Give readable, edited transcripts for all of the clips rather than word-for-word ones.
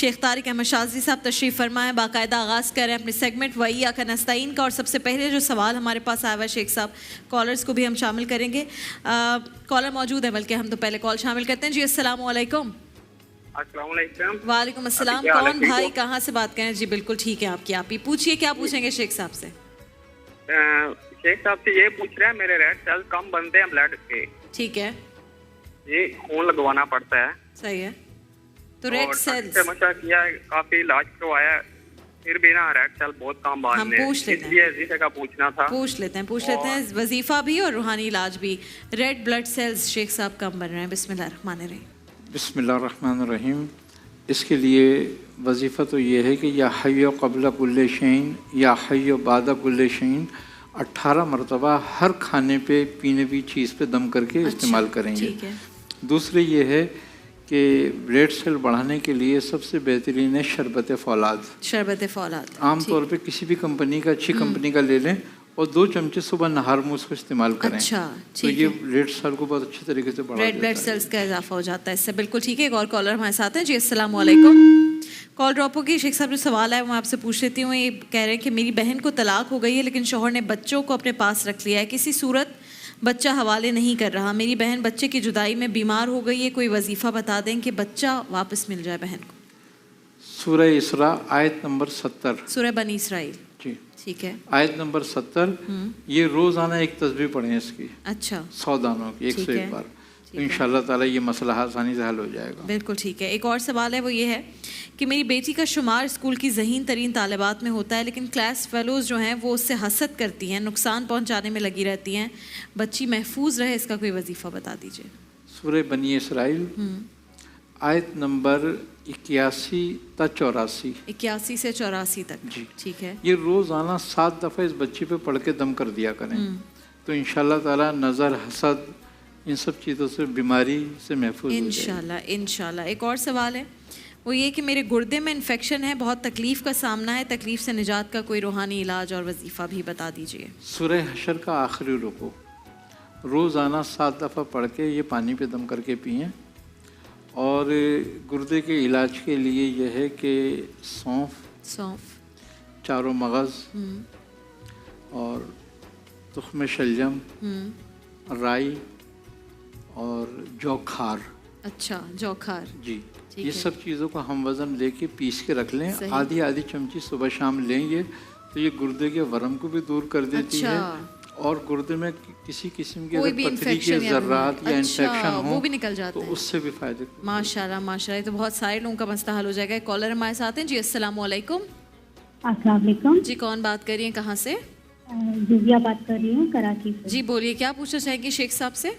शेख तारिक अहमद शाज़ी साहब तशरीफ़ फरमाएं। बाकायदा आगाज़ करें अपने सेगमेंट वही आका नस्ताइन का। और सबसे पहले जो सवाल हमारे पास आया हुआ शेख साहब, कॉलर्स को भी हम शामिल करेंगे। कॉलर मौजूद है, बल्कि हम तो पहले कॉल शामिल करते हैं। जी अस्सलाम वालेकुम। वालेकुम अस्सलाम। कौन भाई, कहाँ से बात करें? जी बिल्कुल ठीक है आपकी, आप ही पूछिए, क्या पूछेंगे शेख साहब से? शेख साहब से ये पूछ रहे हैं, मेरे रेड सेल्स कम बनते हैं ब्लड के। ठीक है, ये खून लगवाना पड़ता है। सही है। तो रेड सेल्स मशा किया है, काफी इलाज करवाया, फिर भी ना रेड सेल बहुत कम बन हम रहे हैं। पूछ लेते हैं, इसलिए वजीफे का पूछना था। पूछ लेते हैं वजीफा भी और रूहानी इलाज भी। रेड ब्लड सेल्स शेख साहब कम बन रहे हैं, बिस्मिल्लाहिर्रहमानिर्रहीम। इसके लिए वजीफ़ा तो ये है कि या हय्यो क़ब्ल कुल्ले शैइन या हय्यो बाद कुल्ले शैइन 18 मरतबा हर खाने पे पीने की चीज़ पे दम करके इस्तेमाल करेंगे। दूसरे ये है कि रेड सेल बढ़ाने के लिए सबसे बेहतरीन है शरबत फौलाद। शरबत फौलाद आम तौर पे किसी भी कंपनी का, अच्छी कंपनी का ले लें और 2 चमचे सुबह नहार में उसको इस्तेमाल करें। अच्छा, तो ये रेड सेल को बहुत अच्छी तरीके से बढ़ा देता है। रेड ब्लड सेल्स का इजाफा हो जाता है इससे। बिल्कुल ठीक है। एक और कॉलर हमारे साथ हैं। जी अस्सलाम वालेकुम। कॉल ड्रॉप होगी। शेख साहब जो सवाल है वो मैं आपसे पूछ लेती हूँ। ये कह रहे हैं कि मेरी बहन को तलाक हो गई है, लेकिन शौहर ने बच्चों को अपने पास रख लिया है, किसी सूरत बच्चा हवाले नहीं कर रहा। मेरी बहन बच्चे की जुदाई में बीमार हो गई है, कोई वजीफ़ा बता दें कि बच्चा वापस मिल जाए बहन को। सूरह इसरा आयत नंबर 70। सूरह बनी इसराइल। जी ठीक है। आयत नंबर 70। ये रोज़ाना एक तस्बीह पढ़ें इसकी। अच्छा, 100 दानों की 101 बार। तो इंशाल्लाह ताला ये मसला आसानी से हल हो जाएगा। बिल्कुल ठीक है। एक और सवाल है, वो ये है कि मेरी बेटी का शुमार स्कूल की ज़हीन तरीन तालिबात में होता है, लेकिन क्लास फेलोज़ जो हैं वो उससे हसद करती हैं, नुकसान पहुंचाने में लगी रहती हैं। बच्ची महफूज रहे, इसका कोई वजीफ़ा बता दीजिए। सूरह बनी इसराइल आयत नंबर 81 ता 84। 81 से 84 तक। जी ठीक है। ये रोज़ाना 7 दफ़ा इस बच्ची पे पढ़ के दम कर दिया करें, तो इंशाल्लाह ताला नज़र, हसद, इन सब चीज़ों से, बीमारी से महफूज हो इंशाल्लाह इंशाल्लाह। एक और सवाल है, वो ये कि मेरे गुर्दे में इन्फेक्शन है, बहुत तकलीफ़ का सामना है, तकलीफ़ से निजात का कोई रूहानी इलाज और वजीफ़ा भी बता दीजिए। सूरह हशर का आखिरी रुकू रोज़ाना 7 दफ़ा पढ़ के ये पानी पे दम करके पिएँ। और गुर्दे के इलाज के लिए यह है कि सौंफ, चारों मगज़ और तुख्म शलजम, राई और जौखार। अच्छा, जौखार। जी, ये सब चीज़ों को हम वज़न लेके पीस के रख लें। आधी चमची सुबह शाम लेंगे तो ये गुर्दे के वरम को भी दूर कर देती है, और गुर्दे में किसी किस्म की अगर पथरी के ज़र्रात या इन्फेक्शन हो वो भी निकल जाता है, तो उससे भी फ़ायदे। माशाल्लाह माशाल्लाह, तो बहुत सारे लोगों का मसला हल हो जाएगा। कॉलर हमारे साथ हैं। जी अस्सलाम वालेकुम। अस्सलाम वालेकुम। जी कौन बात कर रही हैं, कहाँ से? जुबिया बात कर रही हूँ, कराची से। जी बोलिए, क्या पूछना चाहेंगी शेख साहब से?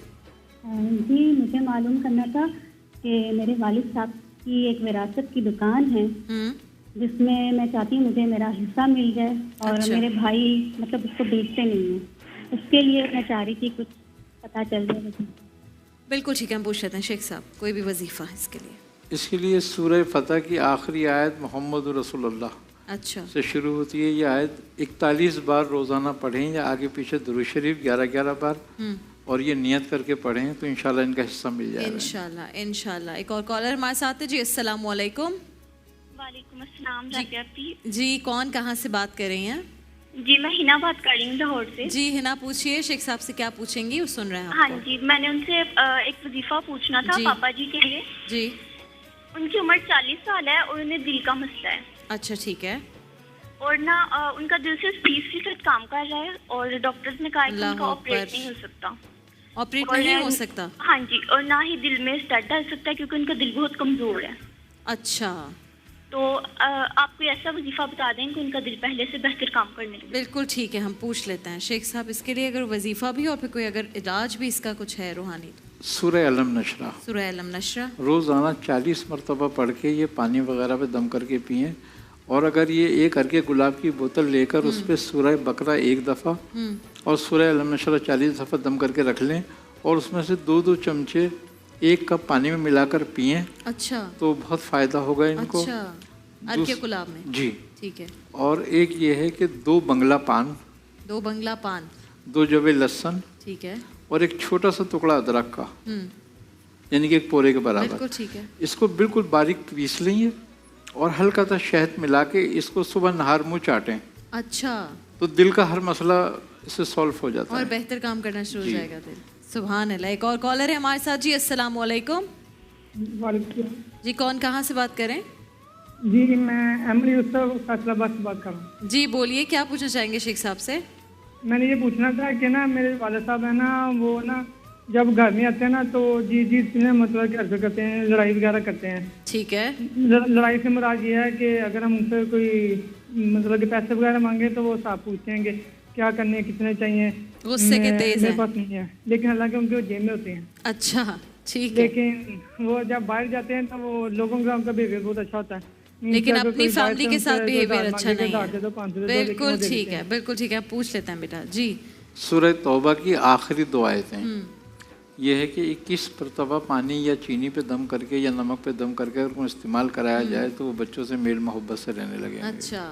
जी मुझे मालूम करना था कि मेरे वालिद साहब की एक विरासत की दुकान है, जिसमें मैं चाहती हूँ मुझे मेरा हिस्सा मिल जाए, और मेरे भाई मतलब उसको बेचते नहीं हैं, उसके लिए मैं चाह रही थी कुछ पता चल जाए। बिल्कुल ठीक है, हम पूछ लेते हैं शेख साहब, कोई भी वजीफ़ा है इसके लिए? इसके लिए सूरह फतह की आखिरी आयत मोहम्मद रसूलुल्लाह से शुरू होती है। ये आयत 41 बार रोज़ाना पढ़ें, या आगे पीछे दुरूद शरीफ 11-11 बार, और ये नियत करके पढ़ें तो इंशाल्लाह इनका हिस्सा मिल जाएगा। इंशाल्लाह इंशाल्लाह। एक और कॉलर हमारे साथ है। जी अस्सलाम वालेकुम। वालेकुम अस्सलाम। जी कौन, कहाँ से बात कर रही हैं? जी मैं हिना बात कर रही हूँ लाहौर से। जी हिना पूछिए, शेख साहब से क्या पूछेंगी, वो सुन रहे हैं आपको। हाँ जी, मैंने उनसे एक वजीफा पूछना था पापा जी के लिए। जी उनकी उम्र 40 साल है और उन्हें दिल का मसला है। अच्छा ठीक है। और ना उनका दिल से 30% काम कर रहा है, और डॉक्टर्स ने कहा है कि उनका ऑपरेट नहीं हो सकता। ऑपरेट नहीं हो सकता? हाँ जी, और ना ही दिल में स्टड डाल सकता है, क्योंकि उनका दिल बहुत कमजोर है। अच्छा, तो आप कोई ऐसा वजीफा बता दें कि उनका दिल पहले से बेहतर काम करने लगे। बिल्कुल ठीक है, हम पूछ लेते हैं शेख साहब इसके लिए, अगर वजीफा भी और फिर कोई अगर इलाज भी इसका कुछ है रूहानी। सूरह अलम नशरा, सूरह अलम नशरा रोज़ाना 40 मरतबा पढ़ के ये पानी वगैरह पे दम करके पिएँ। और अगर ये एक करके गुलाब की बोतल लेकर उस पर सूरह बकरा 1 दफ़ा और सूरह अलम नशरा 40 दफ़ा दम करके रख लें, और उसमें से 2-2 चमचे 1 कप पानी में मिलाकर पिएँ। अच्छा, तो बहुत फ़ायदा होगा इनको। अच्छा, अर्के गुलाब में? जी ठीक है। और एक ये है कि 2 बंगला पान, 2 बंगला पान, 2 जवे लहसुन, ठीक है, और एक छोटा सा टुकड़ा अदरक का, यानी कि 1 पोरे के बराबर। बिल्कुल ठीक है। इसको बिल्कुल बारीक पीस लेंगे और हल्का सा शहद मिला के इसको सुबह नहार मुँह चाटें अच्छा, तो दिल का हर मसला इससे सॉल्व हो जाता और है। बेहतर काम करना शुरू हो जाएगा दिल। सुभान अल्लाह। एक और कॉलर है हमारे साथ जी। अस्सलाम वालेकुम जी, कौन कहाँ से बात करें? जी मैं अहमद यूसुफ फैसलाबाद से बात कर रहा हूँ। जी बोलिए, क्या पूछना चाहेंगे शेख साहब से? मैंने ये पूछना था कि ना मेरे वाले साहब है ना, वो ना जब घर में आते हैं ना तो जी जी ने मतलब कि ऐसा करते हैं, लड़ाई वगैरह करते हैं। ठीक है। लड़ाई से मुराद ये है कि अगर हम उनसे कोई मतलब कि पैसे वगैरह मांगे तो वो साहब पूछते हैं कि क्या करने, कितने चाहिए। गुस्से के तेज मेरे हैं। पास नहीं है, लेकिन हालांकि उनके वो जेब में होते हैं। अच्छा ठीक है। लेकिन वो जब बाहर जाते हैं तो वो लोगों का उनका बिहेवियर बहुत अच्छा होता है। लेकिन अगर अपनी कोई बाहर फैमिली से के साथ उनसे बिहेवियर 2000 अच्छा मांगे, नहीं 1000 दे दो, 500 दे दो, लेकिन बिल्कुल वो दे ठीक देते है, हैं। बिल्कुल ठीक है। पूछ लेते हैं बेटा जी। सूरह तौबा की आखिरी 2 आयतें ये है कि 21 मरतबा पानी या चीनी पे दम करके या नमक पे दम करके अगर उनको इस्तेमाल कराया जाए तो वो बच्चों से मेल मोहब्बत से रहने लगेंगे। अच्छा,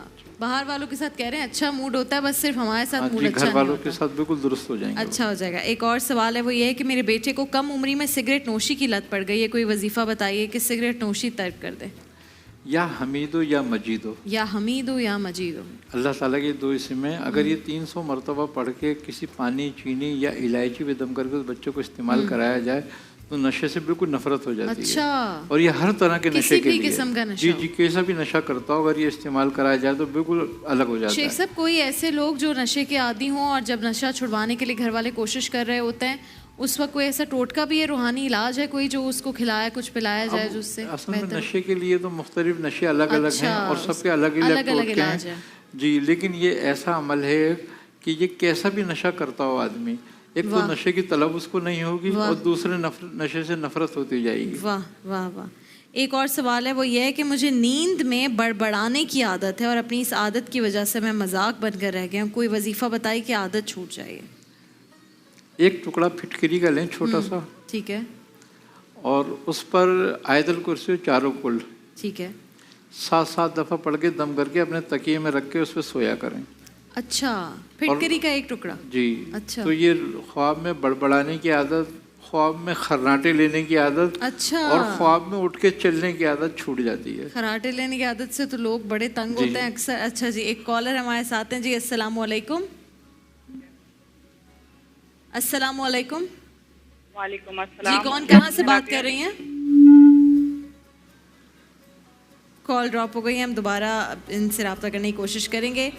बाहर वालों के साथ कह रहे हैं अच्छा मूड होता है, बस सिर्फ हमारे साथ मूड जी, अच्छा घर नहीं वालों होता। के साथ बिल्कुल दुरुस्त हो जाएंगे। अच्छा हो जाएगा। एक और सवाल है, वो ये है कि मेरे बेटे को कम उम्री में सिगरेट नोशी की लत पड़ गई है, कोई वजीफा बताइए कि सिगरेट नोशी तर्क कर दे। या हमीदो या मजीदो, या हमीद हो या मजीद हो। अल्लाह ताला के 2 इसमें अगर ये 300 मरतबा पढ़ के किसी पानी, चीनी या इलायची पे दम करके उस बच्चों को इस्तेमाल कराया जाए तो नशे से बिल्कुल नफरत हो जाती अच्छा। है। और ये हर तरह के किसी नशे के भी लिए, किस्म का नशा जी हो। जी, कैसा भी नशा करता हो अगर ये इस्तेमाल कराया जाए तो बिल्कुल अलग हो जाता शेख है। साहब, कोई ऐसे लोग जो नशे के आदी हों और जब नशा छुड़वाने के लिए घर वाले कोशिश कर रहे होते हैं, उस वक्त कोई ऐसा टोटका भी है, रूहानी इलाज है कोई जो उसको खिलाया कुछ पिलाया जाए अब जिससे असल में बेहतर हो? नशे के लिए तो मुख्तलिफ नशे अलग अलग अच्छा, हैं और सबके अलग अलग-अलग अलग टोटके इलाज हैं। है। जी, लेकिन ये ऐसा अमल है कि ये कैसा भी नशा करता हो आदमी, एक तो वाह। नशे की तलब उसको नहीं होगी वाह। और दूसरे नशे से नफरत होती जाएगी। वाह वाह वाह। एक और सवाल है, वो ये है कि मुझे नींद में बड़बड़ाने की आदत है और अपनी इस आदत की वजह से मैं मजाक बनकर रह गया हूँ, कोई वजीफा बताइए कि आदत छूट जाए। एक टुकड़ा फिटकरी का लें छोटा सा, ठीक है और उस पर आयतुल कुर्सी 4 कुल ठीक है। 7-7 दफ़ा पढ़ के दम करके अपने तकिए में रख के उस पर सोया करें। अच्छा, फिटकरी का एक टुकड़ा। जी। अच्छा। तो ये ख्वाब में बड़बड़ाने की आदत, ख्वाब में खर्राटे लेने की आदत, अच्छा। और ख्वाब में उठ के चलने की आदत छूट जाती है। खराटे लेने की आदत से तो लोग बड़े तंग जी। होते हैं अक्सर। अच्छा जी, एक कॉलर हमारे साथ हैं जी। अस्सलाम वालेकुम। अस्सलाम वालेकुम वालेकुम जी, अस्सलाम। कौन कहाँ से बात कर रही हैं? कॉल ड्रॉप हो गई है, हम दोबारा इनसे रब्ता करने की कोशिश करेंगे।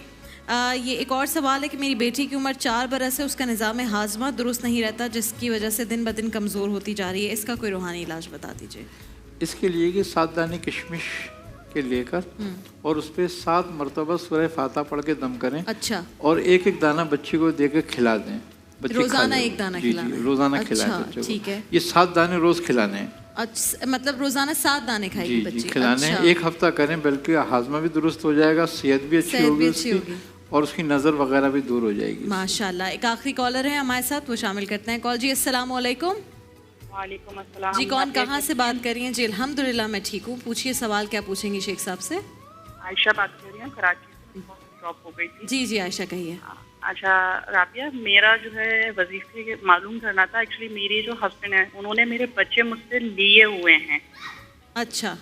ये एक और सवाल है कि मेरी बेटी की उम्र 4 बरस है, उसका निज़ाम हाजमा दुरुस्त नहीं रहता जिसकी वजह से दिन ब दिन कमज़ोर होती जा रही है, इसका कोई रूहानी इलाज बता दीजिए। इसके लिए कि 7 दाने किशमिश के लेकर और उस पर 7 मरतबा सूरह फातिहा पढ़ के दम करें। अच्छा। और एक एक दाना बच्ची को दे के खिला दें। बच्ची रोजाना खा ले। एक दाना जी, खिलाना जी, है। रोजाना अच्छा, खिलाएं बच्चे को। ठीक है। ये 7 दाने रोज खिलाने हैं। अच्छा, मतलब रोजाना 7 दाने खाएगी जी बच्ची? जी, खिलाने हैं। अच्छा। 1 हफ्ता करें, बल्कि हाजमा भी दुरुस्त हो जाएगा, सेहत भी अच्छी सेहत भी होगी अच्छी उसकी, होगी। और उसकी नज़र वगैरह भी दूर हो जाएगी। माशाल्लाह। एक आखिरी कॉलर है हमारे साथ, वो शामिल करते हैं कॉल। जी अस्सलाम वालेकुम। वालेकुम अस्सलाम। जी, कौन कहाँ से बात कर रही हैं? जी अल्हम्दुलिल्लाह मैं ठीक हूँ। पूछिए सवाल, क्या पूछेंगी शेख साहब से? आयशा बात कर रही हूँ, कराची से। ड्रॉप हो गई थी। जी जी आयशा कहिए। अच्छा राबिया, मेरा जो है वजीफे मालूम करना था। एक्चुअली मेरे जो हस्बैंड हैं उन्होंने मेरे बच्चे मुझसे लिए हुए हैं। अच्छा।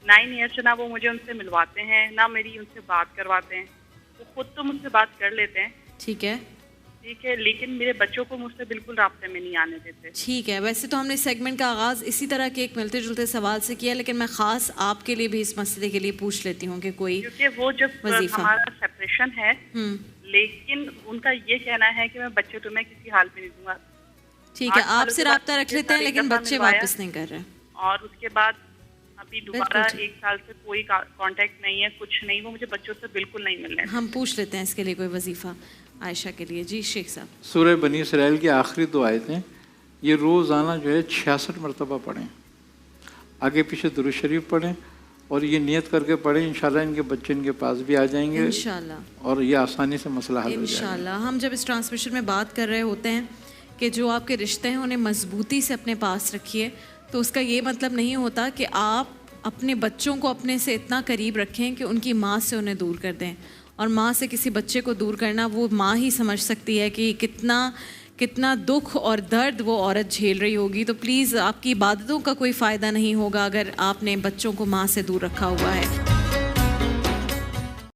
9 ईयर से ना वो मुझे उनसे मिलवाते हैं ना मेरी उनसे बात करवाते हैं। वो खुद तो मुझसे बात कर लेते हैं, ठीक है ठीक है, लेकिन मेरे बच्चों को मुझसे बिल्कुल राब्ते में नहीं आने देते। ठीक है। वैसे तो हमने सेगमेंट का आगाज़ इसी तरह के एक मिलते जुलते सवाल से किया, लेकिन मैं ख़ास आपके लिए भी इस मसले के लिए पूछ लेती हूँ कि कोई क्योंकि वो जब वजीफा। हमारा सेपरेशन है, लेकिन उनका ये कहना है कि मैं बच्चे तुम्हें किसी हाल में नहीं दूंगा। ठीक है, 8 सालों आपसे के बाद रब्ता रख लेते हैं, एक लेकिन दफा बच्चे मिलवाया। वापस नहीं कर रहे। और उसके बाद अभी दोबारा बिल्कुल ठीक। 1 साल से कोई कांटेक्ट नहीं है, कुछ नहीं। वो मुझे बच्चों से बिल्कुल नहीं मिल रहे। हम पूछ लेते हैं इसके लिए कोई वजीफा आयशा के लिए। जी शेख साहब। सूरह बनी इसराइल की आखिरी 2 आयतें ये रोज़ाना जो है 66 मरतबा पढ़ें, आगे पीछे दुरूद शरीफ पढ़ें और ये नियत करके पढ़ें, इंशाल्लाह इनके बच्चे इनके पास भी आ जाएंगे इंशाल्लाह, और ये आसानी से मसला हल हो जाएगा। इंशाल्लाह। हम जब इस ट्रांसमिशन में बात कर रहे होते हैं कि जो आपके रिश्ते हैं उन्हें मजबूती से अपने पास रखिए, तो उसका ये मतलब नहीं होता कि आप अपने बच्चों को अपने से इतना करीब रखें कि उनकी माँ से उन्हें दूर कर दें। और माँ से किसी बच्चे को दूर करना वो माँ ही समझ सकती है कि कितना दुख और दर्द वो औरत झेल रही होगी। तो प्लीज़ आपकी इबादतों का कोई फ़ायदा नहीं होगा अगर आपने बच्चों को माँ से दूर रखा हुआ है।